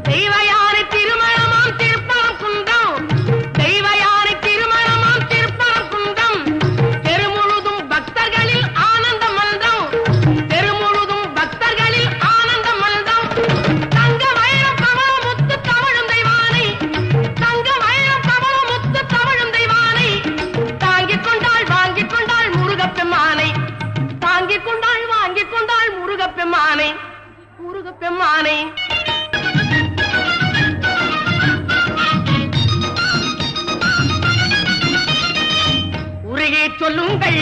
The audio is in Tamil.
தெய்வயானை திருமணமாம் திருப்பரம் குன்றம், தெய்வயானை திருமணமாம் திருப்பரம் குன்றம், தெருமுழுதும் பக்தர்களில் ஆனந்த மல்தம், தெருமுழுதும் பக்தர்களில் ஆனந்த மல்தம். தங்க வைரம் கமல முத்து தவழும் தெய்வானை, தங்க வைரம் கமல முத்து தவழும் தெய்வானை, தாங்கிக் கொண்டாள் வாங்கிக் கொண்டாள் முருகப்பெம்மானை, தாங்கிக் கொண்டாள் வாங்கிக் கொண்டாள் முருகப்பெம்மானை, முருகப்பெம்மானை. சொல்லுங்கள்